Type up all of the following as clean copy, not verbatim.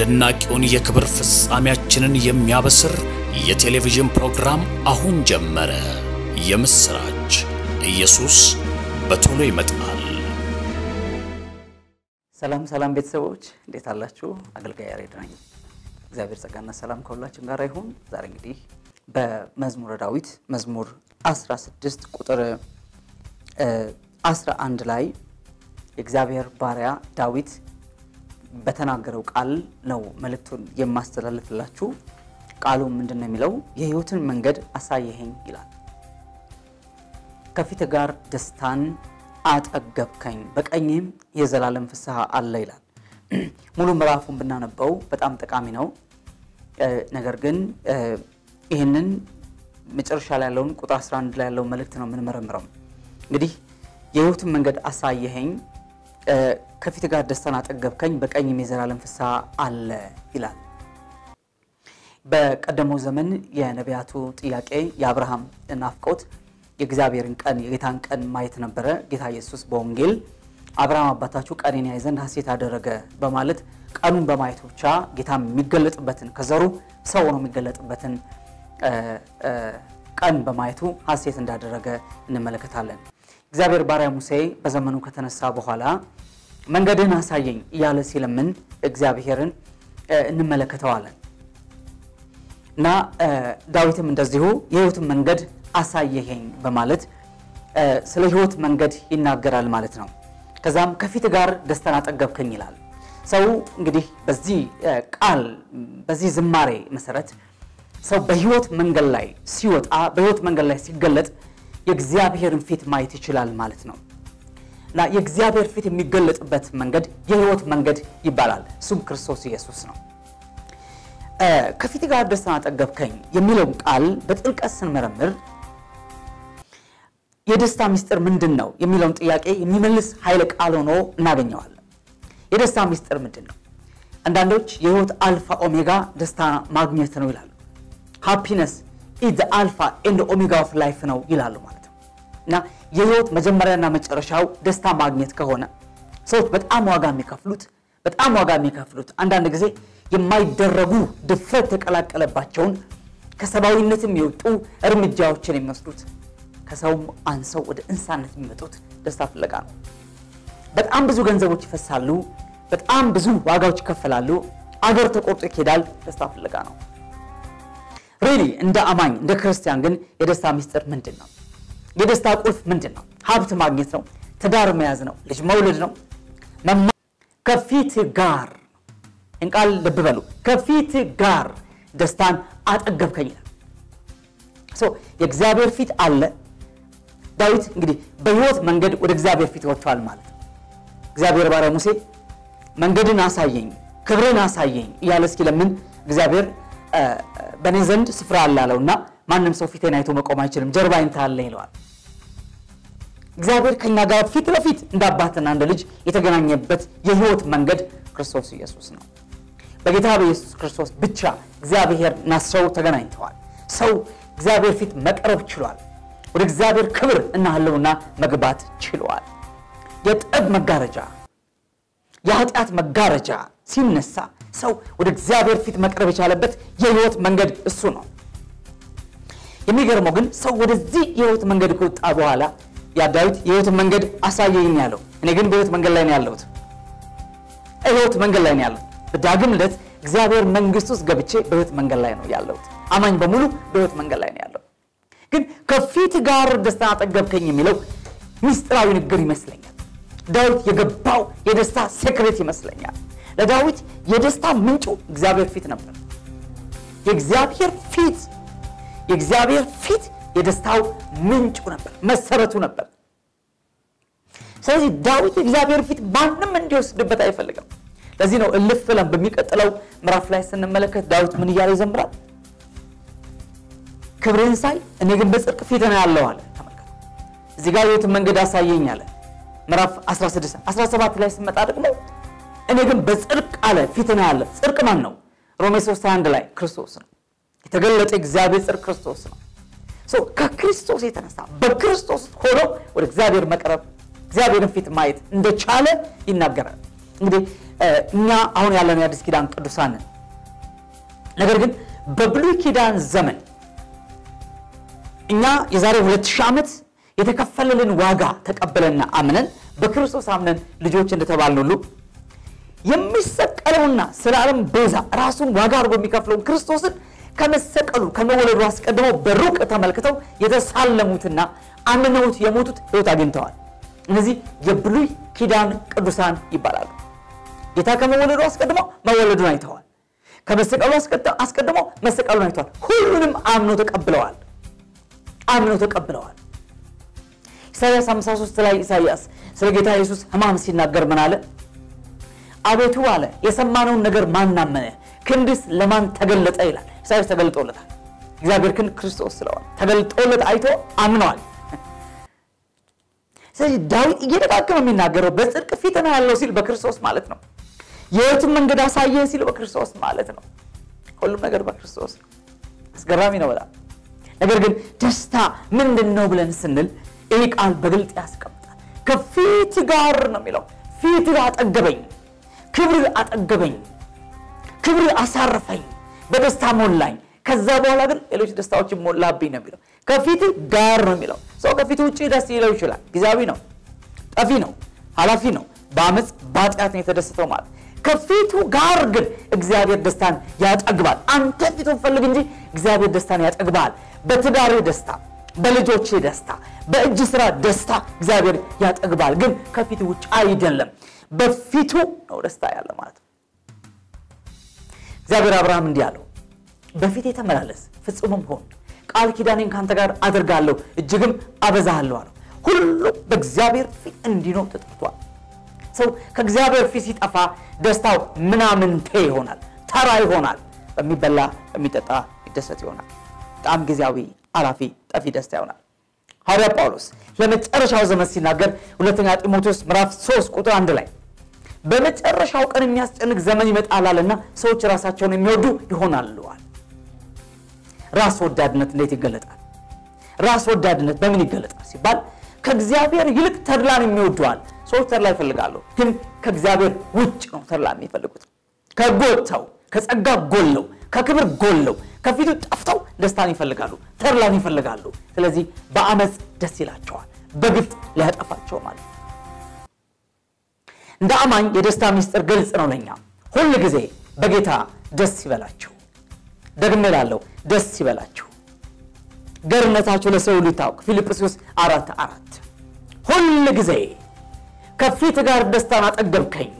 አስደናቂውን የክብር ፍጻሜያችንን የሚያበስር የቴሌቪዥን ፕሮግራም አሁን ጀመረ። የምስራች ኢየሱስ በቶሎ ይመጣል። ሰላም ቤተሰቦች እንዴት አላችሁ? አገልጋይ ያሬድ ነኝ። እግዚአብሔር ጸጋና ሰላም ከሁላችን ጋር ይሁን። ዛሬ እንግዲህ በመዝሙረ ዳዊት መዝሙር 16 ቁጥር 11 ላይ የእግዚአብሔር ባሪያ ዳዊት በተናገረው ቃል ነው መልእክቱን የማስተላልፍላችሁ። ቃሉ ምንድነው የሚለው? የሕይወትን መንገድ አሳየኸኝ ይላል። ከፊት ጋር ደስታን አጠገብከኝ በቀኝም የዘላለም ፍስሐ አለ ይላል። ሙሉ ምዕራፉን ብናነበው በጣም ጠቃሚ ነው። ነገር ግን ይሄንን መጨረሻ ላይ ያለውን ቁጥር 11 ላይ ያለው መልእክት ነው የምንመረምረው። እንግዲህ የሕይወትን መንገድ አሳየኸኝ ከፊት ጋር ደስታን አጠገብከኝ በቀኝም የዘላለም ፍስሐ አለ ይላል። በቀደመው ዘመን የነቢያቱ ጥያቄ የአብርሃም ናፍቆት የእግዚአብሔርን ቀን የጌታን ቀን ማየት ነበረ። ጌታ ኢየሱስ በወንጌል አብርሃም አባታችሁ ቀኔን ያይ ዘንድ ሐሴት አደረገ በማለት ቀኑን በማየት ብቻ ጌታ የሚገለጥበትን ከዘሩ ሰው ሆኖ የሚገለጥበትን ቀን በማየቱ ሐሴት እንዳደረገ እንመለከታለን። እግዚአብሔር ባሪያ ሙሴ በዘመኑ ከተነሳ በኋላ መንገድን አሳየኝ እያለ ሲለምን እግዚአብሔርን እንመለከተዋለን። እና ዳዊትም እንደዚሁ የሕይወትን መንገድ አሳየኸኝ በማለት ስለ ሕይወት መንገድ ይናገራል ማለት ነው። ከዛም ከፊት ጋር ደስታን አጠገብከኝ ይላል። ሰው እንግዲህ በዚህ ቃል በዚህ ዝማሬ መሰረት ሰው በሕይወት መንገድ ላይ ሲወጣ በሕይወት መንገድ ላይ ሲገለጥ የእግዚአብሔርን ፊት ማየት ይችላል ማለት ነው። እና የእግዚአብሔር ፊት የሚገለጥበት መንገድ የሕይወት መንገድ ይባላል። እሱም ክርስቶስ ኢየሱስ ነው። ከፊት ጋር ደስታን አጠገብከኝ የሚለው ቃል በጥልቀት ስንመረምር የደስታ ምስጢር ምንድነው የሚለውን ጥያቄ የሚመልስ ኃይለ ቃል ሆኖ እናገኘዋለን። የደስታ ምስጢር ምንድነው? አንዳንዶች የሕይወት አልፋ ኦሜጋ ደስታ ማግኘት ነው ይላሉ። ሃፒነስ ኢዝ ዘ አልፋ ኤንድ ኦሜጋ ኦፍ ላይፍ ነው ይላሉ ማለት ነው። እና የሕይወት መጀመሪያና መጨረሻው ደስታ ማግኘት ከሆነ ሰዎች በጣም ዋጋ የሚከፍሉት አንዳንድ ጊዜ የማይደረጉ ድፍረት ተቀላቀለባቸውን ከሰባዊነትም የወጡ እርምጃዎችን የሚወስዱት ከሰውም አንሰው ወደ እንስሳነት የሚመጡት ደስታ ፍለጋ ነው። በጣም ብዙ ገንዘቦች ይፈሳሉ፣ በጣም ብዙ ዋጋዎች ይከፈላሉ፣ አገር ተቆርጦ ይሄዳል፣ ደስታ ፍለጋ ነው። ሪሊ እንደ አማኝ እንደ ክርስቲያን ግን የደስታ ምስጢር ምንድነው? የደስታ ቁልፍ ምንድነው? ሀብት ማግኘት ነው? ትዳር መያዝ ነው? ልጅ መውለድ ነው? ከፊት ጋር እንቃል ልብ በሉ፣ ከፊት ጋር ደስታን አጠገብከኝ ይላል። የእግዚአብሔር ፊት አለ። ዳዊት እንግዲህ በሕይወት መንገድ ወደ እግዚአብሔር ፊት ወጥቷል ማለት ነው። እግዚአብሔር ባሪያ ሙሴ መንገድን አሳየኝ ክብርን አሳየኝ እያለ ሲለምን እግዚአብሔር በኔ ዘንድ ስፍራ አለ አለውና ማንም ሰው ፊቴን አይቶ መቆም አይችልም ጀርባዬን ታያለህ ይለዋል። እግዚአብሔር ከኛ ጋር ፊት ለፊት እንደ አባትና እንደ ልጅ የተገናኘበት የሕይወት መንገድ ክርስቶስ ኢየሱስ ነው። በጌታ በኢየሱስ ክርስቶስ ብቻ እግዚአብሔርና ሰው ተገናኝተዋል። ሰው እግዚአብሔር ፊት መቅረብ ችሏል። ወደ እግዚአብሔር ክብር እና ህልውና መግባት ችሏል። የጥብ መጋረጃ የኃጢአት መጋረጃ ሲነሳ ሰው ወደ እግዚአብሔር ፊት መቅረብ የቻለበት የሕይወት መንገድ እሱ ነው። የሚገርመው ግን ሰው ወደዚህ የሕይወት መንገድ ከወጣ በኋላ ያ ዳዊት የሕይወት መንገድ አሳየኝ ያለው እኔ ግን በሕይወት መንገድ ላይ ነው ያለሁት። ሕይወት መንገድ ላይ ነው ያለሁት። በዳግም ዕለት እግዚአብሔር መንግስት ውስጥ ገብቼ በሕይወት መንገድ ላይ ነው ያለሁት። አማኝ በሙሉ በሕይወት መንገድ ላይ ነው ያለው። ግን ከፊት ጋር ደስታን አጠገብከኝ የሚለው ምስጢራዊ ንግግር ይመስለኛል። ዳዊት የገባው የደስታ ሴክሬት ይመስለኛል። ለዳዊት የደስታ ምንጩ እግዚአብሔር ፊት ነበር። የእግዚአብሔር ፊት የደስታው ምንጩ ነበር፣ መሰረቱ ነበር። ስለዚህ ዳዊት የእግዚአብሔር ፊት ማንም እንዲወስድበት አይፈልግም። ለዚህ ነው እልፍ ብለን በሚቀጥለው ምዕራፍ ላይ ስንመለከት ዳዊት ምን እያለ ይዘምራል? ክብርን ሳይ እኔ ግን በጽድቅ ፊት ነው ያለው አለ። ተመልከቱ፣ እዚህ ጋር የሕይወትን መንገድ አሳየኝ አለ። ምዕራፍ 17 ላይ ስንመጣ ደግሞ እኔ ግን በጽድቅ አለ ፊት ነው ያለው። ጽድቅ ማን ነው? ሮሜ 3:1 ላይ ክርስቶስ ነው። የተገለጠ እግዚአብሔር ጽድቅ ክርስቶስ ነው። ከክርስቶስ የተነሳ በክርስቶስ ሆኖ ወደ እግዚአብሔር መቅረብ እግዚአብሔርን ፊት ማየት እንደቻለ ይናገራል። እንግዲህ እኛ አሁን ያለን የአዲስ ኪዳን ቅዱሳን ነገር ግን በብሉይ ኪዳን ዘመን እኛ የዛሬ 2000 ዓመት የተከፈለልን ዋጋ ተቀበለና አምነን በክርስቶስ አምነን ልጆች እንደተባልን ሁሉ የሚሰቀለውና ስለ ዓለም ቤዛ ራሱን ዋጋ አድርጎ የሚከፍለው ክርስቶስን ከመሰቀሉ ከመወለዱ አስቀድሞ በሩቅ ተመልክተው የተሳለሙትና አምነውት የሞቱት ሕይወት አግኝተዋል። እነዚህ የብሉይ ኪዳን ቅዱሳን ይባላሉ። ጌታ ከመወለዱ አስቀድሞ መወለዱን አይተዋል። ከመሰቀሉ አስቀድሞ መሰቀሉን አይተዋል። ሁሉንም አምነው ተቀብለዋል። ኢሳይያስ 53 ላይ ኢሳይያስ ስለ ጌታ ኢየሱስ ሕማም ሲናገር ምን አለ? አቤቱ አለ የሰማነውን ነገር ማን አመነ? ክንድስ ለማን ተገለጠ ይላል። ኢሳይያስ ተገልጦለታል። እግዚአብሔር ክንድ ክርስቶስ ስለሆነ ተገልጦለት አይቶ አምነዋል። ስለዚህ ዳዊት እየደጋገመ የሚናገረው በጽድቅ ፊት ነው ያለው ሲል በክርስቶስ ማለት ነው። የሕይወትን መንገድ አሳየ ሲል በክርስቶስ ማለት ነው። ሁሉም ነገር በክርስቶስ ነው። አስገራሚ ነው በጣም። ነገር ግን ደስታ ምንድነው ብለን ስንል ይሄ ቃል በግልጥ ያስቀምጣል። ከፊት ጋር ነው የሚለው። ፊት አጠገበኝ፣ ክብር አጠገበኝ፣ ክብር አሳረፈኝ፣ በደስታ ሞላኝ። ከዛ በኋላ ግን ሌሎች ደስታዎችን ሞላብኝ ነው የሚለው። ከፊት ጋር ነው የሚለው። ሰው ከፊት ውጪ ደስ ይለው ይችላል። ጊዜያዊ ነው፣ ጠፊ ነው፣ ኃላፊ ነው። በአመጽ ባጢአት ነው የተደሰተው ማለት። ከፊቱ ጋር ግን እግዚአብሔር ደስታን ያጠግባል። አንተ ፊቱን ፈልግ እንጂ እግዚአብሔር ደስታን ያጠግባል። በትዳር ደስታ፣ በልጆች ደስታ፣ በእጅ ስራ ደስታ እግዚአብሔር ያጠግባል። ግን ከፊቱ ውጪ አይደለም፣ በፊቱ ነው ደስታ ያለ ማለት ነው። እግዚአብሔር አብርሃም እንዲህ አለው፣ በፊቴ ተመላለስ ፍጹምም ሆን፣ ቃል ኪዳኔን ካንተ ጋር አደርጋለሁ እጅግም አበዛሃለሁ አለው። ሁሉ በእግዚአብሔር ፊት እንዲኖር ተጠርቷል። ሰው ከእግዚአብሔር ፊት ሲጠፋ ደስታው ምናምንቴ ይሆናል፣ ተራ ይሆናል፣ በሚበላ በሚጠጣ ይደሰት ይሆናል። በጣም ጊዜያዊ አላፊ ጠፊ ደስታ ይሆናል። ሐዋርያ ጳውሎስ ለመጨረሻው ዘመን ሲናገር ሁለተኛ ጢሞቴዎስ ምዕራፍ 3 ቁጥር 1 ላይ በመጨረሻው ቀን የሚያስጨንቅ ዘመን ይመጣልና ሰዎች ራሳቸውን የሚወዱ ይሆናሉ አለ። ራስ ወዳድነት እንዴት ይገለጣል? ራስ ወዳድነት በምን ይገለጣል ሲባል ከእግዚአብሔር ይልቅ ተድላን የሚወዱዋል። ሰዎች ተድላ ይፈልጋሉ፣ ግን ከእግዚአብሔር ውጭ ነው ተድላ የሚፈልጉት። ከጎተው ከጸጋ ጎለው ከክብር ጎለው ከፊቱ ጠፍተው ደስታን ይፈልጋሉ፣ ተድላን ይፈልጋሉ። ስለዚህ በአመጽ ደስ ይላቸዋል፣ በግፍ ሊያጠፋቸው ማለት ነው። እንደ አማኝ የደስታ ምስጢር ግልጽ ነው ለኛ። ሁሉ ጊዜ በጌታ ደስ ይበላችሁ። ደግሜ እላለሁ ደስ ይበላችሁ። ገርነታችሁ ለሰው ሁሉ ይታወቅ። ፊልጵስዩስ 4:4 ሁሉ ጊዜ ከፊት ጋር ደስታን አጠገብከኝ።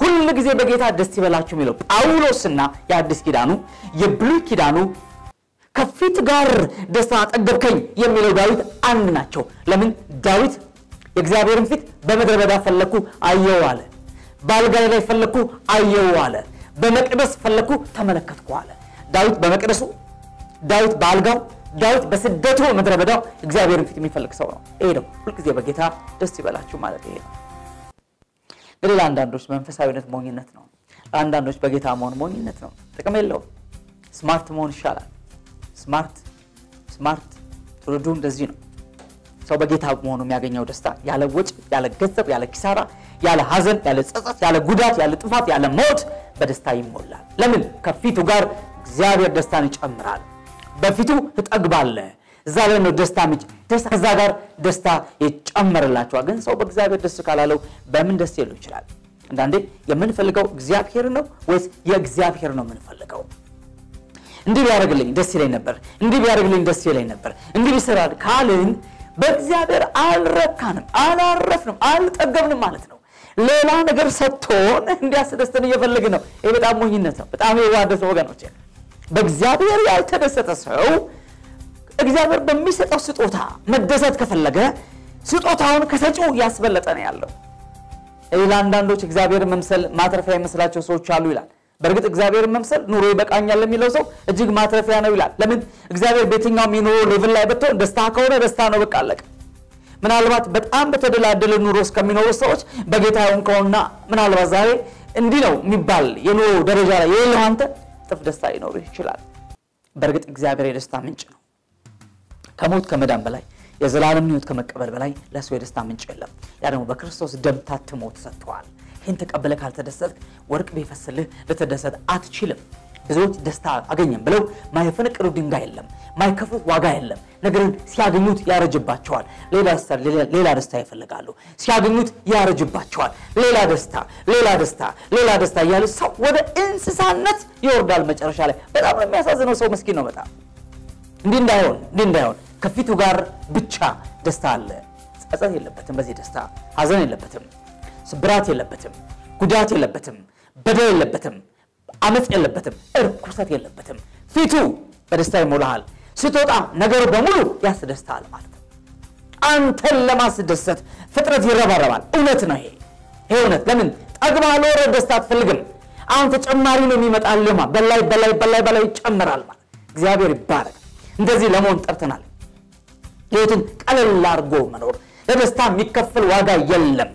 ሁሉ ጊዜ በጌታ ደስ ይበላችሁ የሚለው ጳውሎስና የአዲስ ኪዳኑ የብሉይ ኪዳኑ ከፊት ጋር ደስታን አጠገብከኝ የሚለው ዳዊት አንድ ናቸው። ለምን? ዳዊት የእግዚአብሔርን ፊት በምድረ በዳ ፈለኩ አየው አለ። በአልጋዬ ላይ ፈለኩ አየው አለ። በመቅደስ ፈለኩ ተመለከትኩ አለ። ዳዊት በመቅደሱ፣ ዳዊት በአልጋው፣ ዳዊት በስደቱ ምድረ በዳው እግዚአብሔርን ፊት የሚፈልግ ሰው ነው። ይሄ ነው ሁሉ ጊዜ በጌታ ደስ ይበላችሁ ማለት ይሄ ነው። ግን ለአንዳንዶች መንፈሳዊነት ሞኝነት ነው። ለአንዳንዶች በጌታ መሆን ሞኝነት ነው። ጥቅም የለውም። ስማርት መሆን ይሻላል። ስማርት ትውልዱ እንደዚህ ነው። ሰው በጌታ መሆኑ የሚያገኘው ደስታ ያለ ወጭ፣ ያለ ገንዘብ፣ ያለ ኪሳራ፣ ያለ ሐዘን፣ ያለ ጸጸት፣ ያለ ጉዳት፣ ያለ ጥፋት፣ ያለ ሞት በደስታ ይሞላል። ለምን? ከፊቱ ጋር እግዚአብሔር ደስታን ይጨምራል። በፊቱ ትጠግባለህ። እዛ ላይ ነው ደስታ ምንጭ። ከዛ ጋር ደስታ ይጨመርላችኋል። ግን ሰው በእግዚአብሔር ደስ ካላለው በምን ደስ ይለው ይችላል? አንዳንዴ የምንፈልገው እግዚአብሔር ነው ወይስ የእግዚአብሔር ነው የምንፈልገው? እንዲህ ቢያደርግልኝ ደስ ይለኝ ነበር፣ እንዲህ ቢያደርግልኝ ደስ ይለኝ ነበር፣ እንዲህ ቢሰራል ካልን በእግዚአብሔር አልረካንም፣ አላረፍንም፣ አልጠገብንም ማለት ነው። ሌላ ነገር ሰጥቶን እንዲያስደስተን እየፈለግን ነው። ይሄ በጣም ሞኝነት ነው። በጣም የዋደሰ ወገኖች፣ በእግዚአብሔር ያልተደሰተ ሰው እግዚአብሔር በሚሰጠው ስጦታ መደሰት ከፈለገ ስጦታውን ከሰጪው ያስበለጠ ነው ያለው። ለአንዳንዶች እግዚአብሔር መምሰል ማትረፊያ የመስላቸው ሰዎች አሉ ይላል። በእርግጥ እግዚአብሔር መምሰል ኑሮ ይበቃኛል ለሚለው ሰው እጅግ ማትረፊያ ነው ይላል። ለምን? እግዚአብሔር በየትኛውም የኑሮ ሌቭል ላይ ብትሆን ደስታ ከሆነ ደስታ ነው፣ በቃ አለቀ። ምናልባት በጣም በተደላደለ ኑሮ እስከሚኖሩ ሰዎች በጌታ ይሆንከውና ምናልባት ዛሬ እንዲህ ነው የሚባል የኑሮ ደረጃ ላይ የሌለው አንተ ጥፍ ደስታ ይኖርህ ይችላል። በእርግጥ እግዚአብሔር የደስታ ምንጭ ነው። ከሞት ከመዳን በላይ የዘላለም ሕይወት ከመቀበል በላይ ለሰው የደስታ ምንጭ የለም። ያ ደግሞ በክርስቶስ ደም ታትሞ ተሰጥቷል። ይህን ተቀበለ ካልተደሰት ወርቅ ቢፈስልህ ለተደሰት አትችልም። ብዙዎች ደስታ አገኘን ብለው ማይፈነቅሉ ድንጋይ የለም፣ ማይከፍሉት ዋጋ የለም። ነገርን ሲያገኙት ያረጅባቸዋል፣ ሌላ ደስታ ይፈልጋሉ። ሲያገኙት ያረጅባቸዋል፣ ሌላ ደስታ እያሉ ሰው ወደ እንስሳነት ይወርዳል። መጨረሻ ላይ በጣም የሚያሳዝነው ሰው ምስኪን ነው። በጣም እንዲህ እንዳይሆን ከፊቱ ጋር ብቻ ደስታ አለ። ጸጸት የለበትም፣ በዚህ ደስታ ሐዘን የለበትም፣ ስብራት የለበትም፣ ጉዳት የለበትም፣ በደል የለበትም፣ አመጽ የለበትም፣ እርኩሰት የለበትም። ፊቱ በደስታ ይሞላል። ስትወጣ ነገሩ በሙሉ ያስደስታል ማለት ነው። አንተን ለማስደሰት ፍጥረት ይረባረባል። እውነት ነው ይሄ እውነት። ለምን ጠግባህ ለወረ ደስታ አትፈልግም። አሁን ተጨማሪ ነው የሚመጣልህ። በላይ ይጨምራል ማለት። እግዚአብሔር ይባረክ። እንደዚህ ለመሆን ጠርተናል። ሕይወትን ቀለል አድርጎ መኖር። ለደስታ የሚከፈል ዋጋ የለም።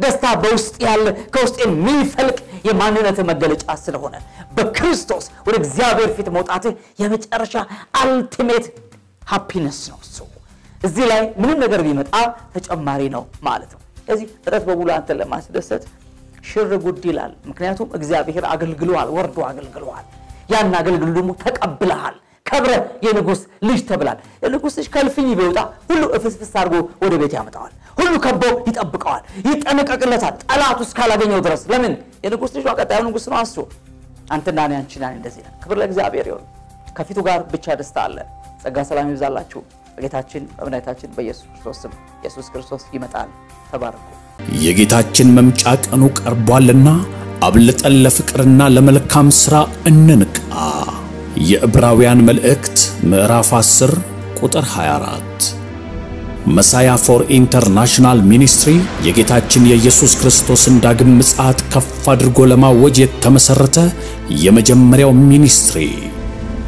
ደስታ በውስጥ ያለ ከውስጥ የሚፈልቅ የማንነት መገለጫ ስለሆነ በክርስቶስ ወደ እግዚአብሔር ፊት መውጣት የመጨረሻ አልቲሜት ሃፒነስ ነው። እዚህ ላይ ምንም ነገር ቢመጣ ተጨማሪ ነው ማለት ነው። ስለዚህ ፍጥረት በሙሉ አንተን ለማስደሰት ሽር ጉድ ይላል። ምክንያቱም እግዚአብሔር አገልግሎሃል፣ ወርዶ አገልግሎሃል። ያን አገልግሎ ደግሞ ተቀብለሃል። ከብረ የንጉስ ልጅ ተብላል። የንጉስ ልጅ ከልፍኝ ቢወጣ ሁሉ እፍስፍስ አድርጎ ወደ ቤት ያመጣዋል። ሁሉ ከቦ ይጠብቀዋል፣ ይጠነቀቅለታል ጠላቱ እስካላገኘው ድረስ። ለምን የንጉስ ልጅ ቀጣዩ ንጉስ ነው። አስቶ አንተና እኔ አንቺና እንደዚህ ነው። ክብር ለእግዚአብሔር ይሁን። ከፊቱ ጋር ብቻ ደስታ አለ። ጸጋ ሰላም ይብዛላችሁ። በጌታችን በመድኃኒታችን በኢየሱስ ክርስቶስ ስም። ኢየሱስ ክርስቶስ ይመጣል። ተባረኩ። የጌታችን መምጫ ቀኑ ቀርቧልና አብልጠን ለፍቅርና ለመልካም ሥራ እንንቃ። የዕብራውያን መልእክት ምዕራፍ 10 ቁጥር 24። መሳያ ፎር ኢንተርናሽናል ሚኒስትሪ የጌታችን የኢየሱስ ክርስቶስን ዳግም ምጽአት ከፍ አድርጎ ለማወጅ የተመሰረተ የመጀመሪያው ሚኒስትሪ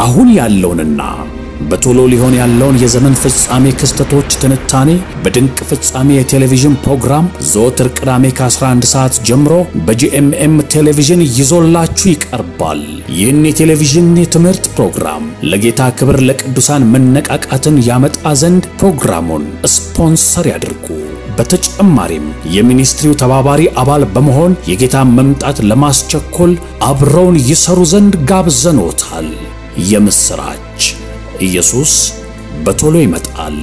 አሁን ያለውንና በቶሎ ሊሆን ያለውን የዘመን ፍጻሜ ክስተቶች ትንታኔ በድንቅ ፍጻሜ የቴሌቪዥን ፕሮግራም ዘወትር ቅዳሜ ከ11 ሰዓት ጀምሮ በጂኤምኤም ቴሌቪዥን ይዞላችሁ ይቀርባል። ይህን የቴሌቪዥን የትምህርት ፕሮግራም ለጌታ ክብር ለቅዱሳን መነቃቃትን ያመጣ ዘንድ ፕሮግራሙን ስፖንሰር ያድርጉ። በተጨማሪም የሚኒስትሪው ተባባሪ አባል በመሆን የጌታን መምጣት ለማስቸኮል አብረውን ይሰሩ ዘንድ ጋብዘኖታል። የምስራች ኢየሱስ በቶሎ ይመጣል።